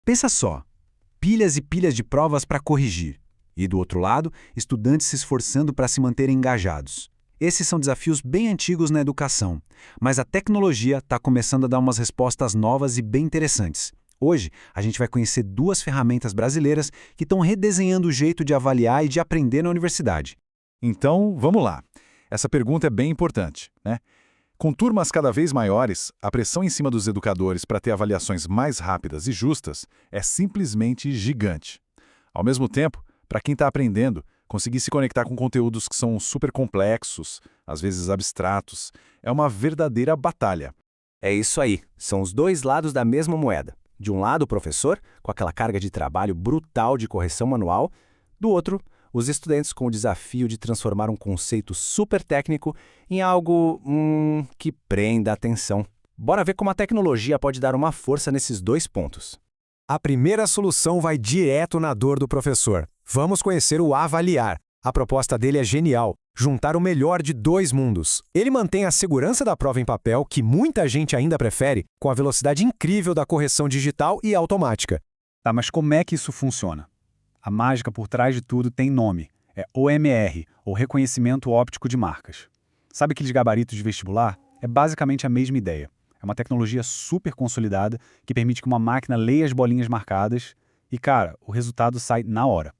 Pensa só, pilhas e pilhas de provas para corrigir. E do outro lado, estudantes se esforçando para se manterem engajados. Esses são desafios bem antigos na educação, mas a tecnologia está começando a dar umas respostas novas e bem interessantes. Hoje, a gente vai conhecer duas ferramentas brasileiras que estão redesenhando o jeito de avaliar e de aprender na universidade. Então, vamos lá. Essa pergunta é bem importante, né? Com turmas cada vez maiores, a pressão em cima dos educadores para ter avaliações mais rápidas e justas é simplesmente gigante. Ao mesmo tempo, para quem está aprendendo, conseguir se conectar com conteúdos que são super complexos, às vezes abstratos, é uma verdadeira batalha. É isso aí, são os dois lados da mesma moeda. De um lado, o professor, com aquela carga de trabalho brutal de correção manual, do outro, os estudantes com o desafio de transformar um conceito super técnico em algo que prenda a atenção. Bora ver como a tecnologia pode dar uma força nesses dois pontos. A primeira solução vai direto na dor do professor. Vamos conhecer o Avaliar. A proposta dele é genial, juntar o melhor de dois mundos. Ele mantém a segurança da prova em papel, que muita gente ainda prefere, com a velocidade incrível da correção digital e automática. Tá, mas como é que isso funciona? A mágica por trás de tudo tem nome. É OMR, ou Reconhecimento Óptico de Marcas. Sabe aqueles gabaritos de vestibular? É basicamente a mesma ideia. É uma tecnologia super consolidada que permite que uma máquina leia as bolinhas marcadas e, cara, o resultado sai na hora.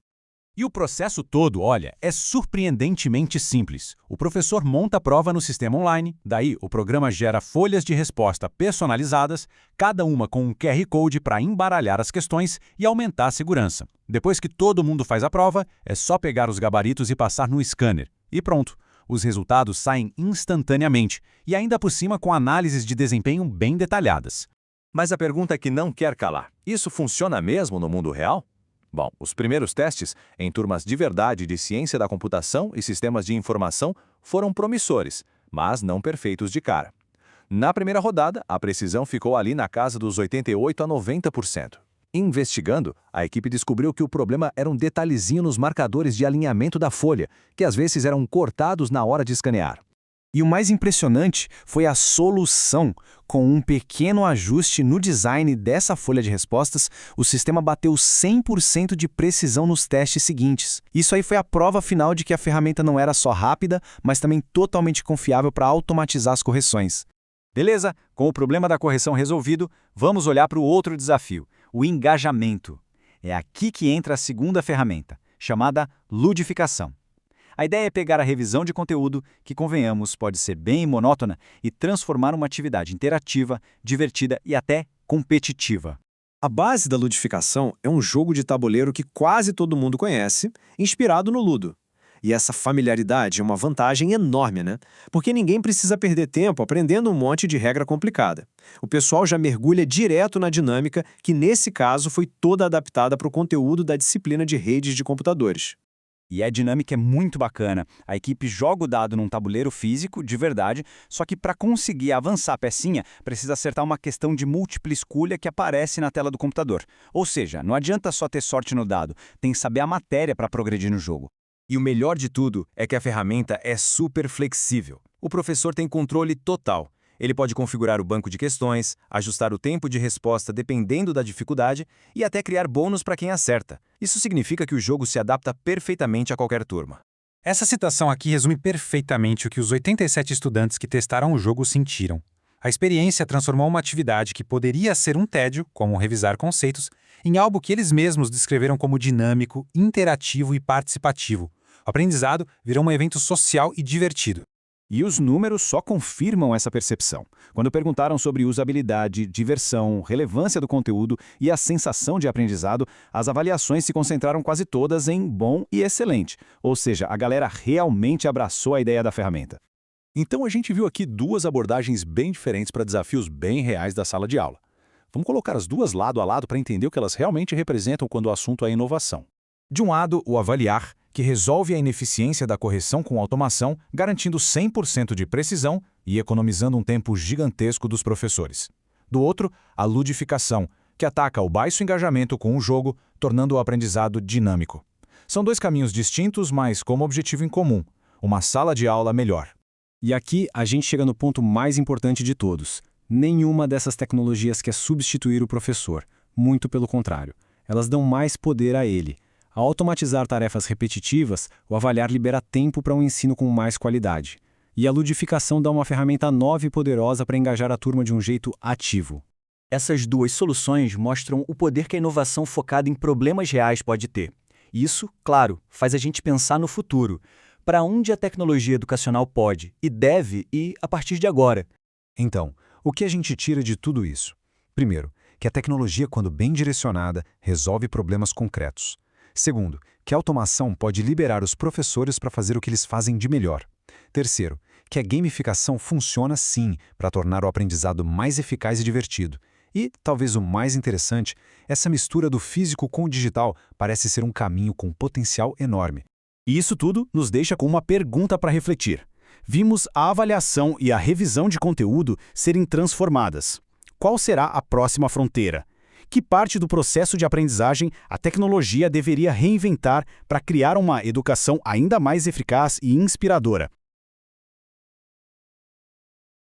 E o processo todo, olha, é surpreendentemente simples. O professor monta a prova no sistema online, daí o programa gera folhas de resposta personalizadas, cada uma com um QR Code para embaralhar as questões e aumentar a segurança. Depois que todo mundo faz a prova, é só pegar os gabaritos e passar no scanner. E pronto, os resultados saem instantaneamente e ainda por cima com análises de desempenho bem detalhadas. Mas a pergunta que não quer calar, isso funciona mesmo no mundo real? Bom, os primeiros testes, em turmas de verdade de ciência da computação e sistemas de informação, foram promissores, mas não perfeitos de cara. Na primeira rodada, a precisão ficou ali na casa dos 88% a 90%. Investigando, a equipe descobriu que o problema era um detalhezinho nos marcadores de alinhamento da folha, que às vezes eram cortados na hora de escanear. E o mais impressionante foi a solução. Com um pequeno ajuste no design dessa folha de respostas, o sistema bateu 100% de precisão nos testes seguintes. Isso aí foi a prova final de que a ferramenta não era só rápida, mas também totalmente confiável para automatizar as correções. Beleza, com o problema da correção resolvido, vamos olhar para o outro desafio, o engajamento. É aqui que entra a segunda ferramenta, chamada ludificação. A ideia é pegar a revisão de conteúdo, que, convenhamos, pode ser bem monótona, e transformar uma atividade interativa, divertida e até competitiva. A base da ludificação é um jogo de tabuleiro que quase todo mundo conhece, inspirado no Ludo. E essa familiaridade é uma vantagem enorme, né? Porque ninguém precisa perder tempo aprendendo um monte de regra complicada. O pessoal já mergulha direto na dinâmica, que nesse caso foi toda adaptada para o conteúdo da disciplina de redes de computadores. E a dinâmica é muito bacana. A equipe joga o dado num tabuleiro físico, de verdade, só que para conseguir avançar a pecinha, precisa acertar uma questão de múltipla escolha que aparece na tela do computador. Ou seja, não adianta só ter sorte no dado, tem que saber a matéria para progredir no jogo. E o melhor de tudo é que a ferramenta é super flexível. O professor tem controle total. Ele pode configurar o banco de questões, ajustar o tempo de resposta dependendo da dificuldade e até criar bônus para quem acerta. Isso significa que o jogo se adapta perfeitamente a qualquer turma. Essa citação aqui resume perfeitamente o que os 87 estudantes que testaram o jogo sentiram. A experiência transformou uma atividade que poderia ser um tédio, como revisar conceitos, em algo que eles mesmos descreveram como dinâmico, interativo e participativo. O aprendizado virou um evento social e divertido. E os números só confirmam essa percepção. Quando perguntaram sobre usabilidade, diversão, relevância do conteúdo e a sensação de aprendizado, as avaliações se concentraram quase todas em bom e excelente. Ou seja, a galera realmente abraçou a ideia da ferramenta. Então a gente viu aqui duas abordagens bem diferentes para desafios bem reais da sala de aula. Vamos colocar as duas lado a lado para entender o que elas realmente representam quando o assunto é inovação. De um lado, o avaliar, que resolve a ineficiência da correção com automação, garantindo 100% de precisão e economizando um tempo gigantesco dos professores. Do outro, a ludificação, que ataca o baixo engajamento com o jogo, tornando o aprendizado dinâmico. São dois caminhos distintos, mas com um objetivo em comum: uma sala de aula melhor. E aqui a gente chega no ponto mais importante de todos. Nenhuma dessas tecnologias quer substituir o professor. Muito pelo contrário. Elas dão mais poder a ele. Ao automatizar tarefas repetitivas, o avaliar libera tempo para um ensino com mais qualidade. E a ludificação dá uma ferramenta nova e poderosa para engajar a turma de um jeito ativo. Essas duas soluções mostram o poder que a inovação focada em problemas reais pode ter. Isso, claro, faz a gente pensar no futuro, para onde a tecnologia educacional pode e deve ir a partir de agora. Então, o que a gente tira de tudo isso? Primeiro, que a tecnologia, quando bem direcionada, resolve problemas concretos. Segundo, que a automação pode liberar os professores para fazer o que eles fazem de melhor. Terceiro, que a gamificação funciona sim para tornar o aprendizado mais eficaz e divertido. E, talvez o mais interessante, essa mistura do físico com o digital parece ser um caminho com potencial enorme. E isso tudo nos deixa com uma pergunta para refletir. Vimos a avaliação e a revisão de conteúdo serem transformadas. Qual será a próxima fronteira? Que parte do processo de aprendizagem a tecnologia deveria reinventar para criar uma educação ainda mais eficaz e inspiradora?